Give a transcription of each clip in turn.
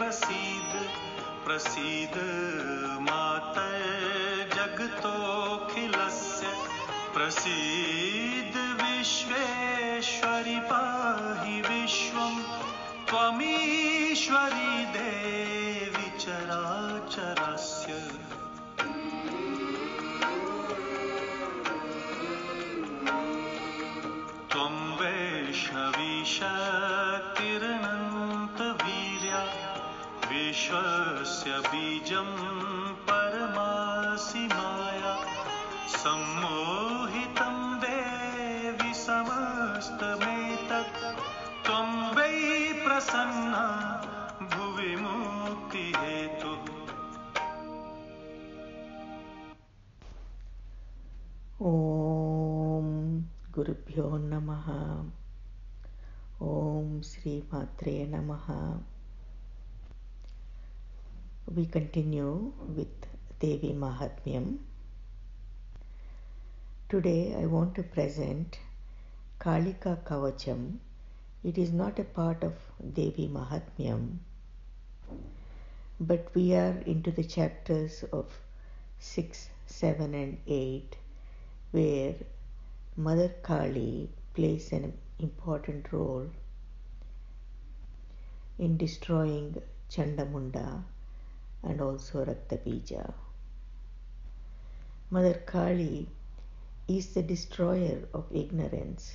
प्रसीद प्रसीद मातः जगतोऽखिलस्य प्रसीद विश्वेश्वरि पाहि विश्वं त्वमीश्वरी देवी चराचरस्य त्वं वैष्णवी शक्तिरनन्तवीर्या विश्वस्य बीजं परमासि माया सम्मोहितं देवि समस्तमेतत् त्वं वै प्रसन्ना भुवि मुक्तिहेतुः। ओम गुरुभ्यो नमः। ओम श्री मात्रे नमः। We continue with Devi Mahatmyam. Today I want to present Kalika Kavacham. It is not a part of Devi Mahatmyam, but we are into the chapters of 6, 7 and 8 where Mother Kali plays an important role in destroying Chandamunda and also Raktabija. Mother Kali is the destroyer of ignorance.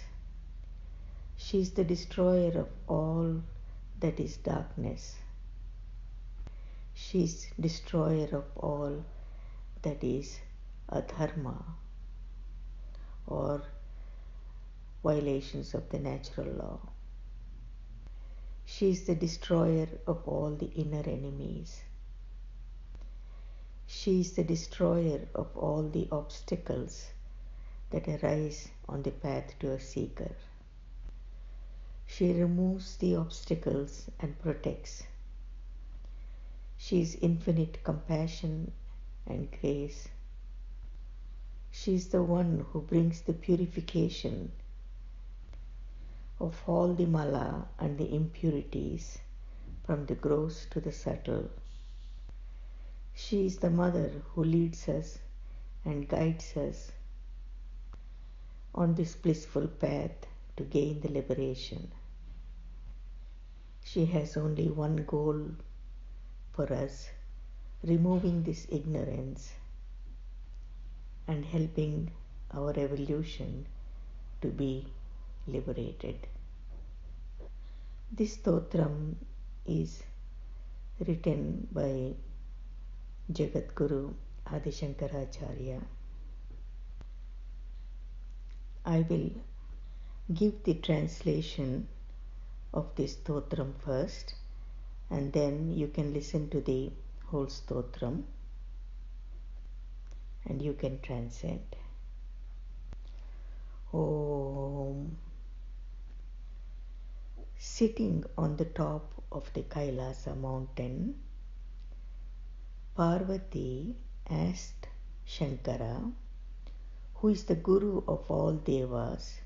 She is the destroyer of all that is darkness. She is destroyer of all that is adharma or violations of the natural law. She is the destroyer of all the inner enemies. She is the destroyer of all the obstacles that arise on the path to a seeker. She removes the obstacles and protects. She is infinite compassion and grace. She is the one who brings the purification of all the mala and the impurities from the gross to the subtle. She is the mother who leads us and guides us on this blissful path to gain the liberation. She has only one goal for us, removing this ignorance and helping our evolution to be liberated. This stotram is written by Jagadguru Adi Shankaracharya. I will give the translation of this stotram first, and then you can listen to the whole stotram and you can transcend. Om. Sitting on the top of the Kailasa mountain, Parvati asked Shankara, who is the Guru of all Devas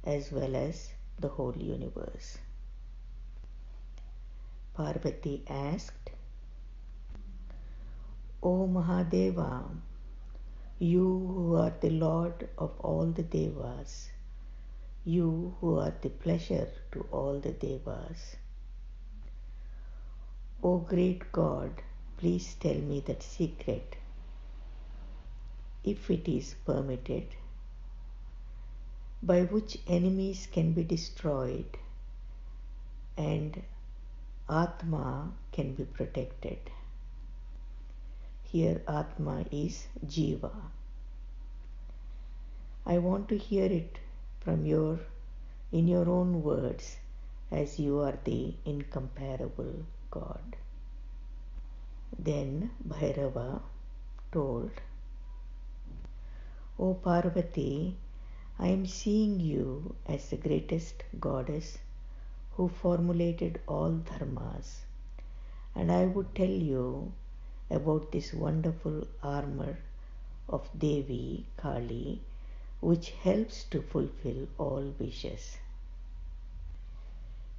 as well as the whole universe. Parvati asked, O Mahadeva, you who are the Lord of all the Devas, you who are the pleasure to all the Devas, O great God, please tell me that secret, if it is permitted, by which enemies can be destroyed and Atma can be protected. Here Atma is Jiva. I want to hear it from in your own words, as you are the incomparable God. Then Bhairava told, O Parvati, I am seeing you as the greatest goddess who formulated all dharmas, and I would tell you about this wonderful armor of Devi Kali, which helps to fulfill all wishes.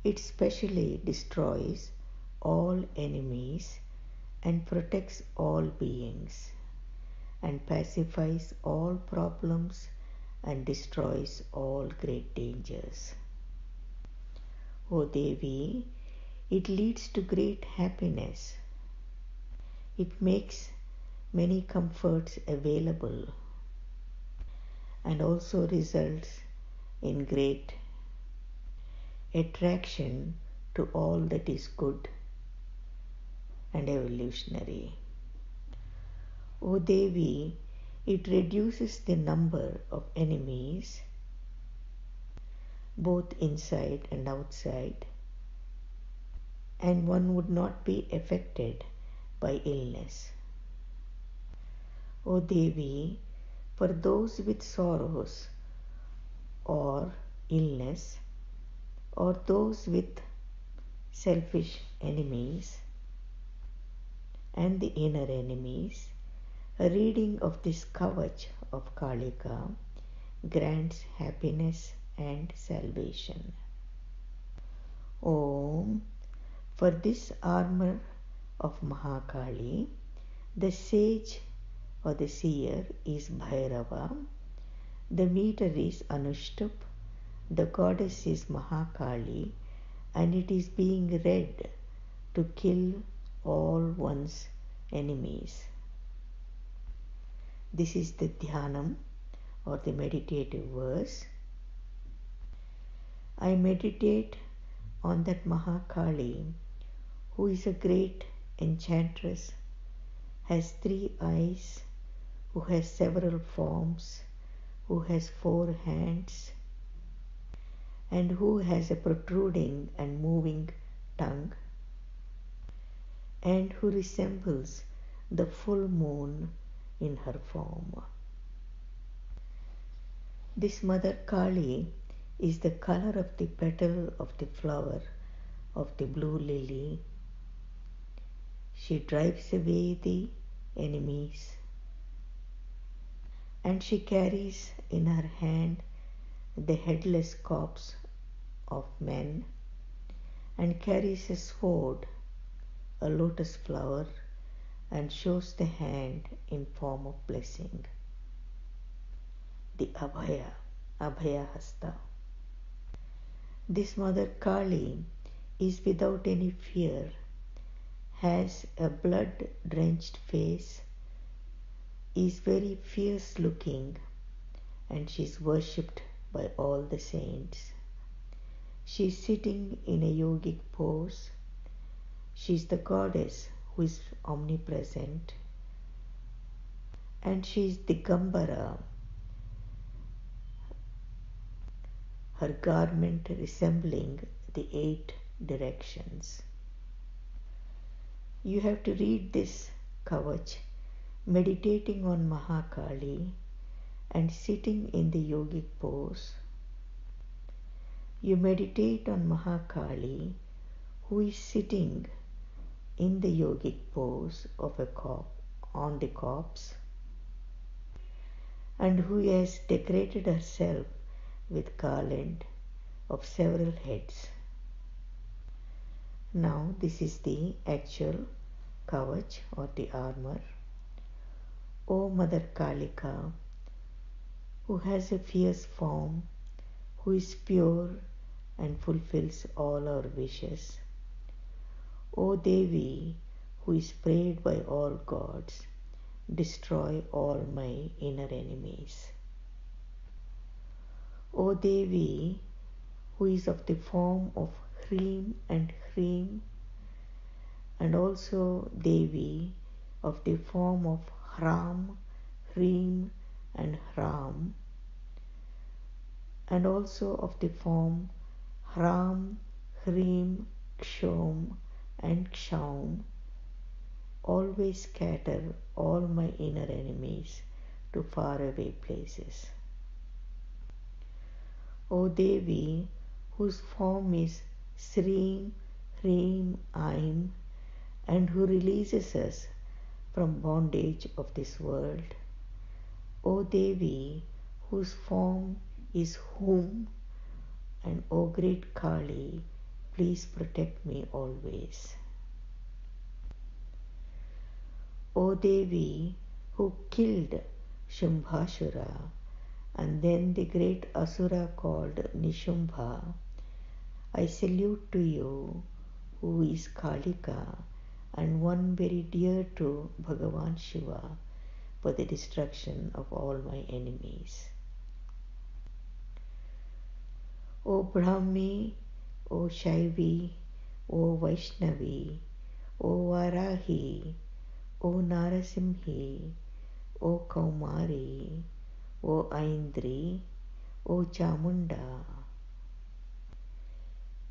It specially destroys all enemies and protects all beings and pacifies all problems and destroys all great dangers. O Devi, it leads to great happiness. It makes many comforts available and also results in great attraction to all that is good and evolutionary. O Devi, it reduces the number of enemies both inside and outside, and one would not be affected by illness. O Devi, for those with sorrows or illness, or those with selfish enemies and the inner enemies, a reading of this Kavach of Kalika grants happiness and salvation. Om. For this armor of Mahakali, the sage or the seer is Bhairava, the meter is Anushtup, the goddess is Mahakali, and it is being read to kill all one's enemies. This is the Dhyanam or the meditative verse. I meditate on that Mahakali, who is a great enchantress, has 3 eyes, who has several forms, who has 4 hands, and who has a protruding and moving tongue, and who resembles the full moon in her form. This Mother Kali is the color of the petal of the flower of the blue lily. She drives away the enemies, and she carries in her hand the headless corpse of men, and carries a sword, a lotus flower, and shows the hand in form of blessing, the Abhaya Hasta. This Mother Kali is without any fear, has a blood-drenched face, is very fierce looking, and she is worshipped by all the saints. She is sitting in a yogic pose. She is the goddess who is omnipresent, and she is Digambara, her garment resembling the 8 directions. You have to read this Kavach, meditating on Mahakali and sitting in the yogic pose. You meditate on Mahakali, who is sitting in the yogic pose of a on the corpse, and who has decorated herself with garland of several heads. Now this is the actual Kavach or the armor. O Mother Kalika, who has a fierce form, who is pure and fulfills all our wishes. O Devi, who is prayed by all gods, destroy all my inner enemies. O Devi, who is of the form of Hrim and Hrim, and also Devi of the form of Hram, Hrim and Hram, and also of the form Hram, Hrim, Kshom and Kshaum, always scatter all my inner enemies to faraway places. O Devi, whose form is Srim, Hrim, Aim, and who releases us from bondage of this world. O Devi, whose form is Hum, and O great Kali, please protect me always. O Devi, who killed Shambhasura and then the great Asura called Nishumbha, I salute to you, who is Kalika and one very dear to Bhagavan Shiva, for the destruction of all my enemies. O Brahmi, O Shaivi, O Vaishnavi, O Varahi, O Narasimhi, O Kaumari, O Aindri, O Chamunda,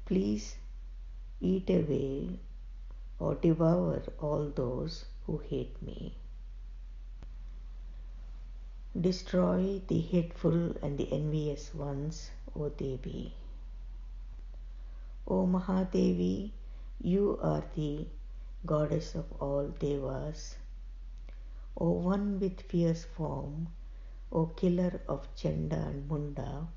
please eat away or devour all those who hate me. Destroy the hateful and the envious ones, O Devi. O Mahadevi, you are the goddess of all devas. O one with fierce form, O killer of Chanda and Munda.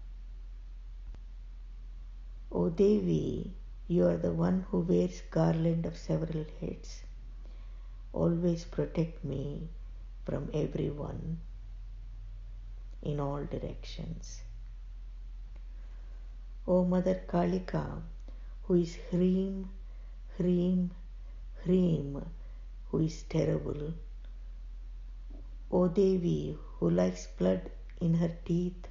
O Devi, you are the one who wears garland of several heads. Always protect me from everyone in all directions. O Mother Kalika, who is Hreem, Hreem, Hreem, who is terrible. O Devi, who likes blood in her teeth,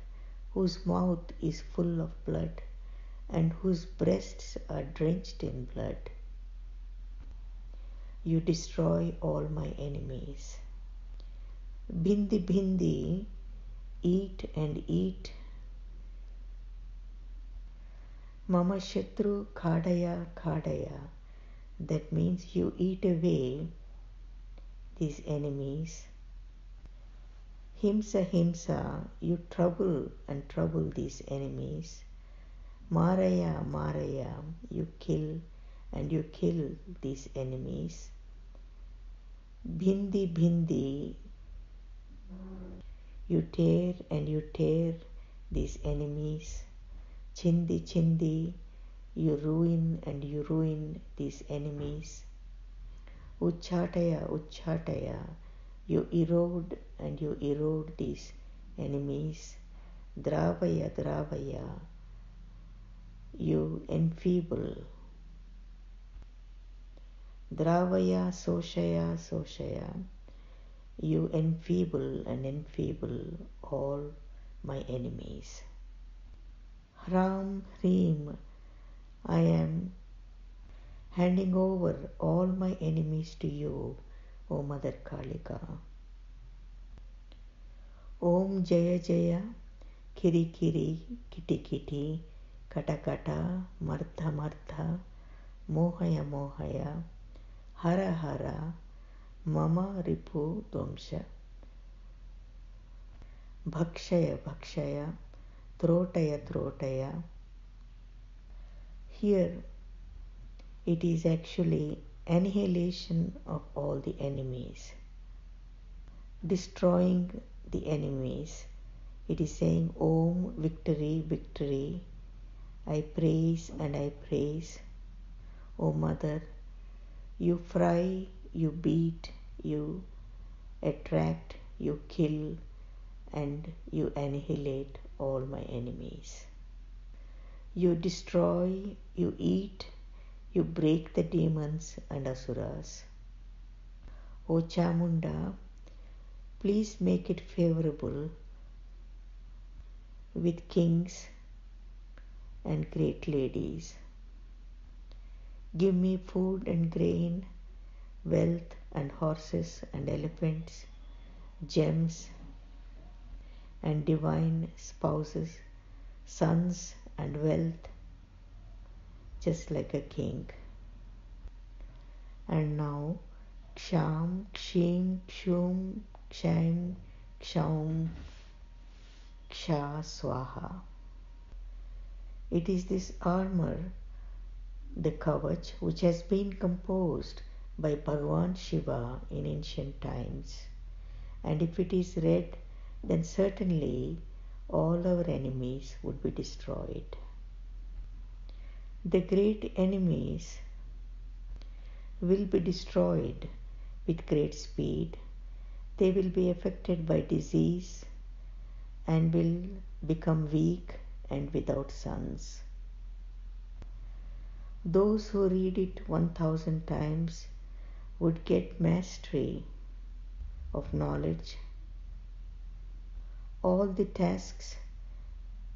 whose mouth is full of blood, and whose breasts are drenched in blood. You destroy all my enemies. Bindi Bindi, eat and eat. Mama Shatru Khadaya Khadaya, that means you eat away these enemies. Himsa Himsa, you trouble and trouble these enemies. Maraya Maraya, you kill and you kill these enemies. Bindi Bindi, you tear and you tear these enemies. Chindi Chindi, you ruin and you ruin these enemies. Uchataya Uchataya, you erode and you erode these enemies. Dravaya Dravaya, you enfeeble. Dravaya Soshaya Soshaya, you enfeeble and enfeeble all my enemies. Ram Hreem, I am handing over all my enemies to you, O Mother Kalika. Om Jaya Jaya, Kiri Kiri, Kiti Kiti, Kata Kata, Martha Martha, Mohaya Mohaya, Hara Hara, Mama Ripu Dvamsha. Bhakshaya Bhakshaya, Trotaya Trotaya. Here it is actually annihilation of all the enemies, destroying the enemies. It is saying Om, victory, victory. I praise and I praise. O Mother, you fry, you beat, you attract, you kill, and you annihilate all my enemies. You destroy, you eat, you break the demons and asuras. O Chamunda, please make it favorable with kings and great ladies. Give me food and grain, wealth and horses and elephants, gems and divine spouses, sons and wealth, just like a king. And now, Ksham, Kshim, Kshum, Kshaim, Kshaum, Ksha, Swaha. It is this armor, the Kavach, which has been composed by Bhagavan Shiva in ancient times. And if it is read, then certainly all our enemies would be destroyed. The great enemies will be destroyed with great speed. They will be affected by disease and will become weak and without sons. Those who read it 1,000 times would get mastery of knowledge. All the tasks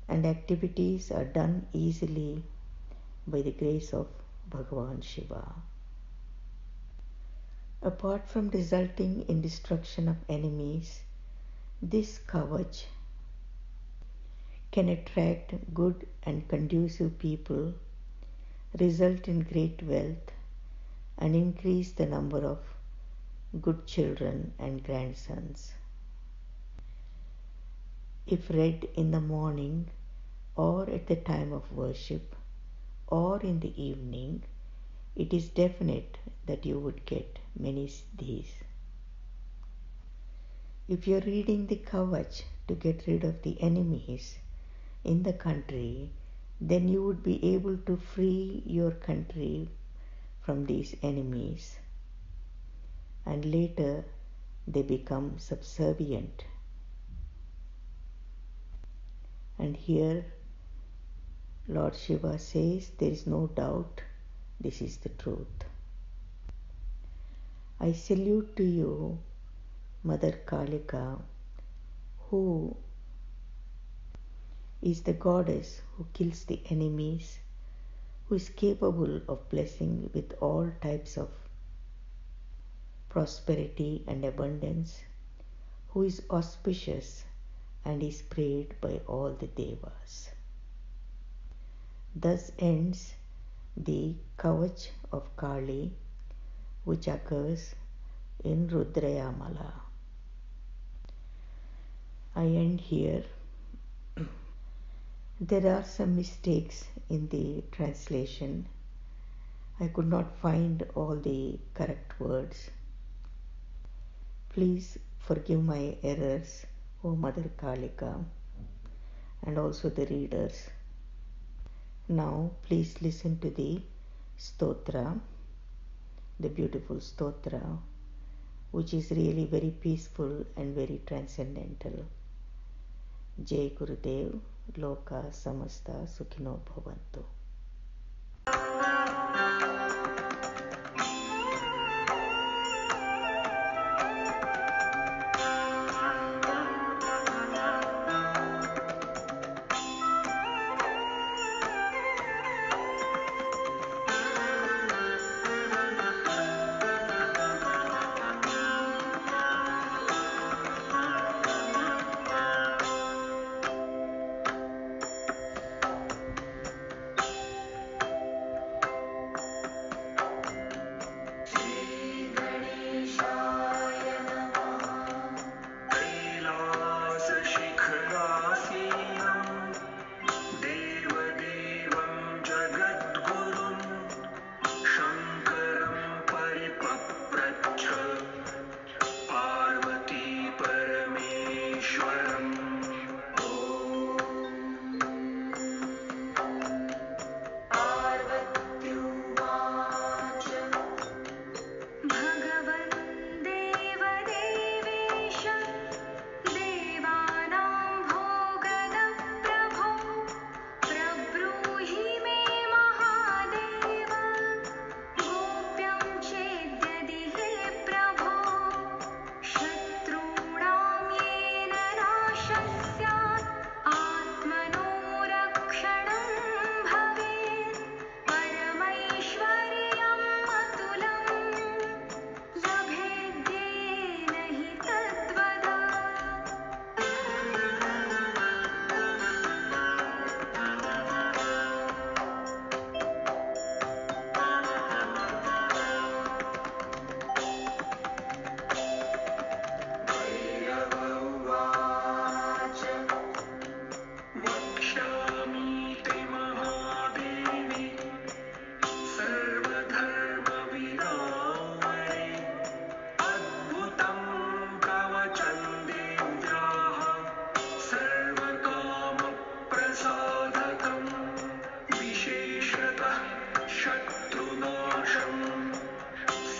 and activities are done easily by the grace of Bhagavan Shiva. Apart from resulting in destruction of enemies, this Kavach can attract good and conducive people, result in great wealth, and increase the number of good children and grandsons. If read in the morning or at the time of worship or in the evening, it is definite that you would get many these. If you are reading the Kavach to get rid of the enemies in the country, then you would be able to free your country from these enemies, and later they become subservient. And here Lord Shiva says there is no doubt this is the truth. I salute to you, Mother Kalika, who is the goddess who kills the enemies, who is capable of blessing with all types of prosperity and abundance, who is auspicious and is prayed by all the devas. Thus ends the Kavach of Kali, which occurs in Rudrayamala. I end here. There are some mistakes in the translation. I could not find all the correct words. Please forgive my errors, O Mother Kalika, and also the readers. Now please listen to the stotra, the beautiful stotra, which is really very peaceful and very transcendental. Jai Gurudev, Loka Samasta Sukhino Bhavantu.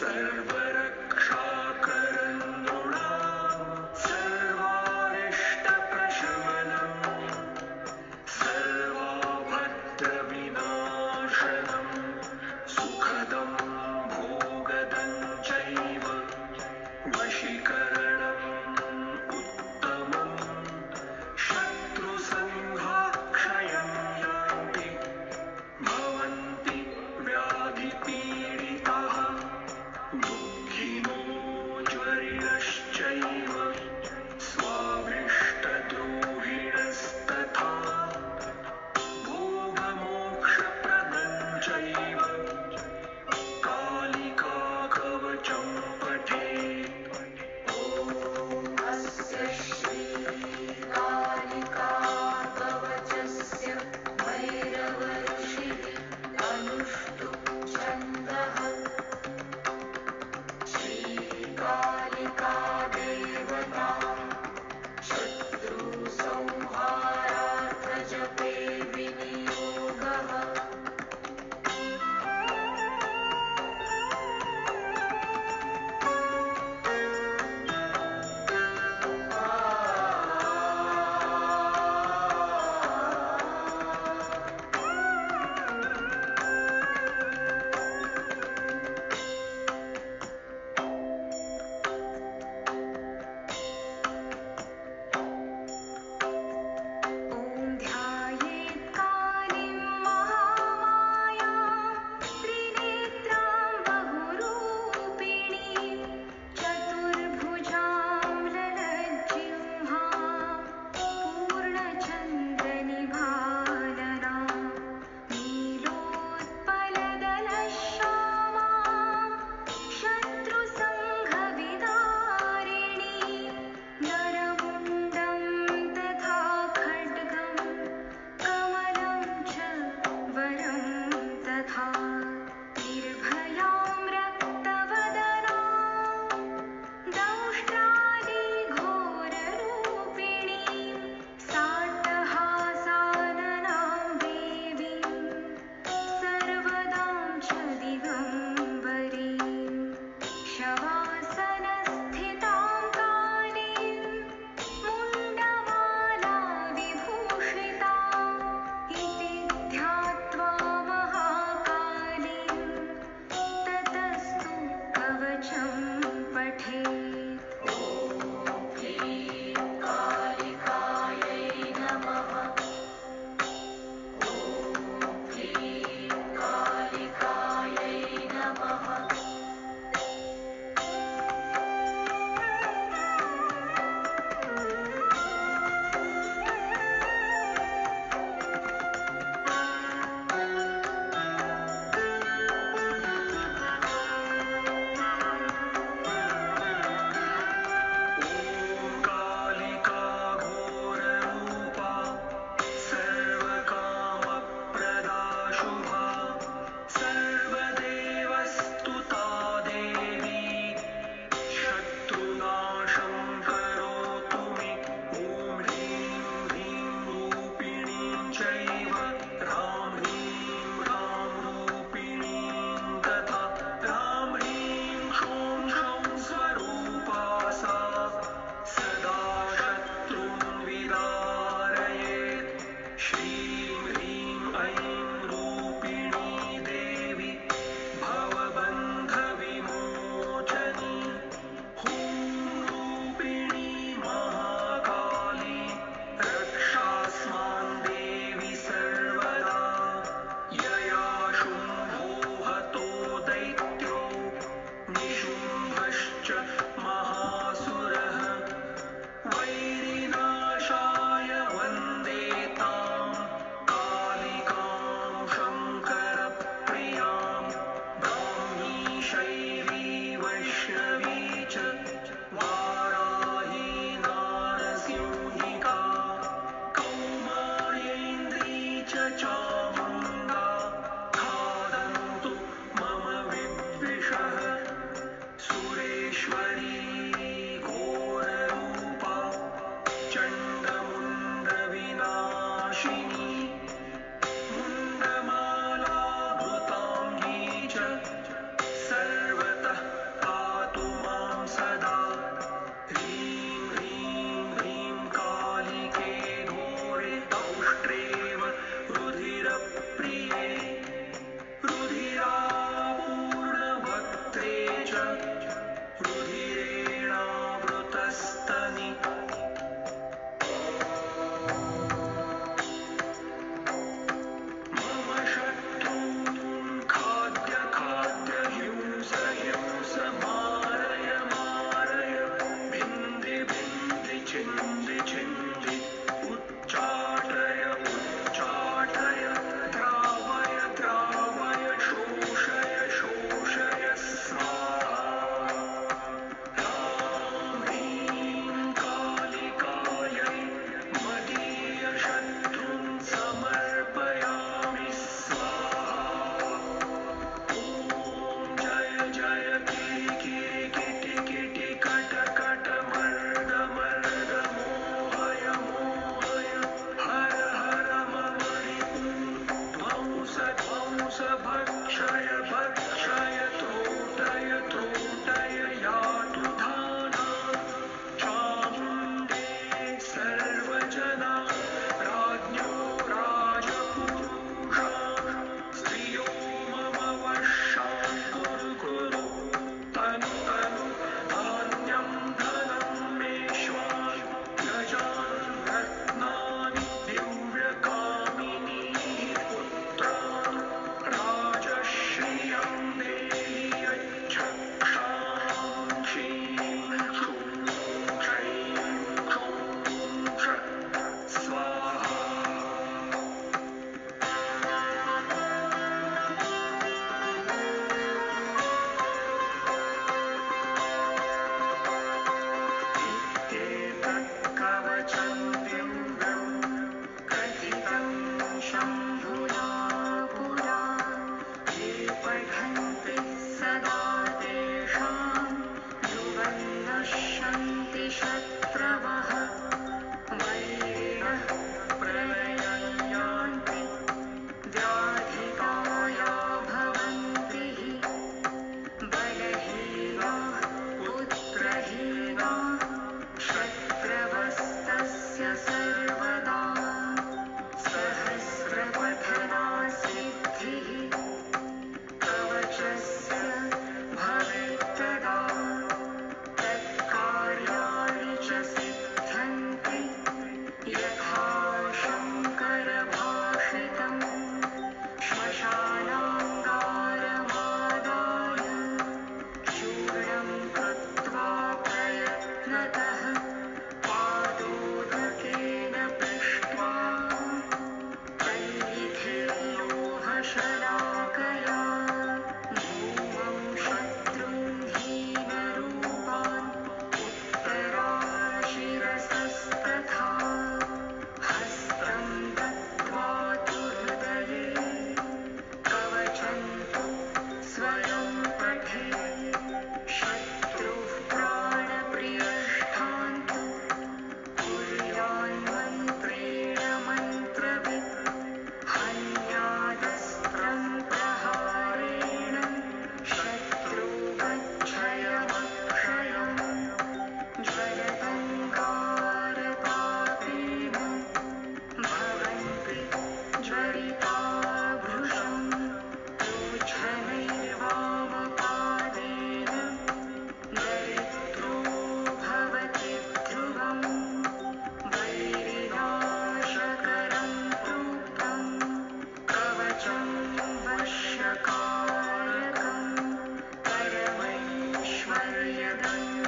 सर्वरक्षात्मकम्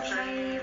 Shri